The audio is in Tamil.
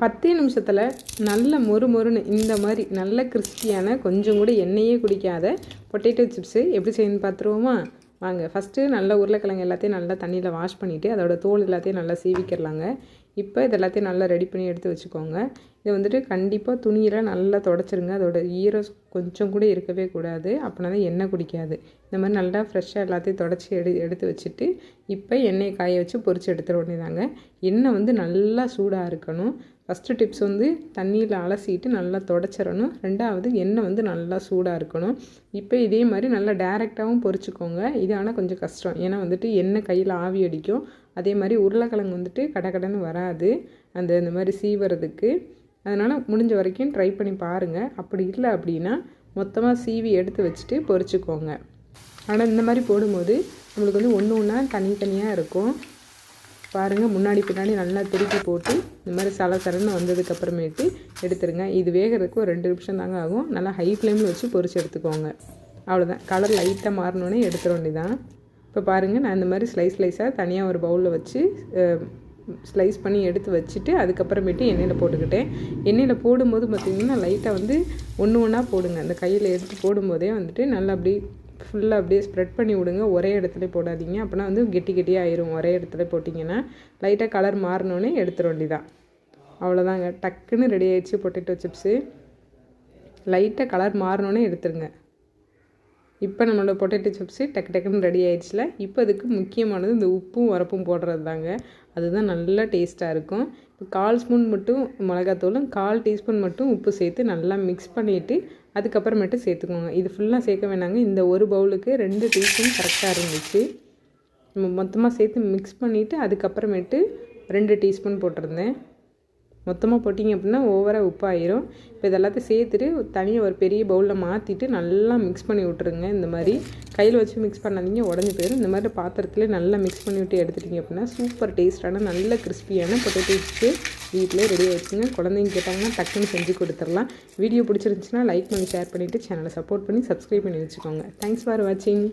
10 நிமிஷத்தில் நல்ல மொறு மொறுன்னு இந்த மாதிரி நல்ல கிறிஸ்பியான கொஞ்சம் கூட எண்ணெயே குடிக்காத பொட்டேட்டோ சிப்ஸு எப்படி செய்யணும்னு பார்த்துருவோமா? வாங்க. ஃபஸ்ட்டு நல்லா உருளைக்கிழங்கு எல்லாத்தையும் நல்லா தண்ணியில் வாஷ் பண்ணிவிட்டு அதோடய தோல் எல்லாத்தையும் நல்லா சீவிக்கிறலாங்க. இப்போ இது எல்லாத்தையும் நல்லா ரெடி பண்ணி எடுத்து வச்சுக்கோங்க. இதை வந்துட்டு கண்டிப்பாக துணியில் நல்லா தொடச்சிருங்க. அதோட ஈரம் கொஞ்சம் கூட இருக்கவே கூடாது, அப்படின்னா தான் எண்ணெய் குடிக்காது. இந்த மாதிரி நல்லா ஃப்ரெஷ்ஷாக எல்லாத்தையும் தொடச்சி எடுத்து வச்சுட்டு இப்போ எண்ணெயை காய வச்சு பொரித்து எடுத்துட வேண்டியதாங்க. எண்ணெய் வந்து நல்லா சூடாக இருக்கணும். ஃபஸ்ட்டு டிப்ஸ் வந்து தண்ணியில் அலசிட்டு நல்லா தொடச்சிடணும். ரெண்டாவது எண்ணெய் வந்து நல்லா சூடாக இருக்கணும். இப்போ இதே மாதிரி நல்லா டேரெக்டாகவும் பொரிச்சுக்கோங்க. இது ஆனால் கொஞ்சம் கஷ்டம், ஏன்னா வந்துட்டு எண்ணெய் கையில் ஆவி அடிக்கும். அதே மாதிரி உருளைக்கிழங்கு வந்துட்டு கடன்னு வராது இந்த மாதிரி சீவுறதுக்கு. அதனால் முடிஞ்ச வரைக்கும் ட்ரை பண்ணி பாருங்கள். அப்படி இல்லை அப்படின்னா மொத்தமாக சீவி எடுத்து வச்சுட்டு பொரிச்சுக்கோங்க. ஆனால் இந்த மாதிரி போடும்போது நம்மளுக்கு வந்து ஒன்று ஒன்றா தனித்தனியாக இருக்கும். பாருங்கள், முன்னாடி பின்னாடி நல்லா திருப்பி போட்டு இந்த மாதிரி சலசலன்னு வந்ததுக்கப்புறமேட்டு எடுத்துருங்க. இது வேகிறதுக்கு ஒரு 2 நிமிஷம் தாங்க ஆகும். நல்லா ஹை ஃப்ளேமில் வச்சு பொரிச்சு எடுத்துக்கோங்க. அவ்வளோதான். கலர் லைட்டாக மாறினோன்னே எடுத்துட வேண்டியதான். இப்போ பாருங்கள், நான் இந்த மாதிரி ஸ்லைஸாக தனியாக ஒரு பவுலில் வச்சு ஸ்லைஸ் பண்ணி எடுத்து வச்சுட்டு அதுக்கப்புறமேட்டு எண்ணெயில் போட்டுக்கிட்டேன். எண்ணெயில் போடும்போது பார்த்திங்கன்னா லைட்டாக வந்து ஒன்று ஒன்றா போடுங்க. அந்த கையில் எடுத்து போடும்போதே வந்துட்டு நல்லா அப்படி ஃபுல்லாக அப்படியே ஸ்ப்ரெட் பண்ணி விடுங்க. ஒரே இடத்துல போடாதீங்க, அப்படின்னா வந்து கெட்டியாக ஆயிரும். ஒரே இடத்துல போட்டிங்கன்னா லைட்டாக கலர் மாறினோன்னே எடுத்துட வேண்டியதான். அவ்வளோதாங்க, டக்குன்னு ரெடி ஆகிடுச்சு பொட்டேட்டோ சிப்ஸு. லைட்டாக கலர் மாறினோன்னே எடுத்துருங்க. இப்போ நம்மளோட பொட்டேட்டோ சிப்ஸு டக்குன்னு ரெடி ஆகிடுச்சுல. இப்போ அதுக்கு முக்கியமானது இந்த உப்பும் உரப்பும் போடுறது தாங்க. அதுதான் நல்லா டேஸ்ட்டாக இருக்கும். இப்போ 1/4 ஸ்பூன் மட்டும் மிளகாத்தூளும் 1/4 டீஸ்பூன் மட்டும் உப்பு சேர்த்து நல்லா மிக்ஸ் பண்ணிவிட்டு அதுக்கப்புறமேட்டு சேர்த்துக்கோங்க. இது ஃபுல்லாக சேர்க்க வேணாங்க. இந்த ஒரு பவுலுக்கு 2 டீஸ்பூன் கரெக்டாக இருந்துச்சு. நம்ம மொத்தமாக சேர்த்து மிக்ஸ் பண்ணிவிட்டு அதுக்கப்புறமேட்டு 2 டீஸ்பூன் போட்டிருந்தேன். மொத்தமாக போட்டிங்க அப்படின்னா ஓவராக உப்பாயிரும். இப்போ இதெல்லாத்தையும் சேர்த்துட்டு தனியாக ஒரு பெரிய பவுலில் மாற்றிட்டு நல்லா மிக்ஸ் பண்ணி விட்ருங்க. இந்த மாதிரி கையில் வச்சு மிக்ஸ் பண்ணாதீங்க, உடஞ்சி போயிடும். இந்த மாதிரி பாத்திரத்தில் நல்லா மிக்ஸ் பண்ணி விட்டு எடுத்துட்டிங்க அப்படின்னா சூப்பர் டேஸ்ட்டான நல்ல கிறிஸ்பியான பொட்டேட்டோ சிப்ஸ் வீட்டிலே ரெடி ஆகிடுச்சுங்க. குழந்தைங்க கேட்டாங்கன்னா டக்குன்னு செஞ்சு கொடுத்துடலாம். வீடியோ பிடிச்சிருந்துச்சுன்னா லைக் பண்ணி ஷேர் பண்ணிவிட்டு சேனலை சப்போர்ட் பண்ணி சப்ஸ்கிரைப் பண்ணி வச்சுக்கோங்க. தேங்க்ஸ் ஃபார் வாட்சிங்.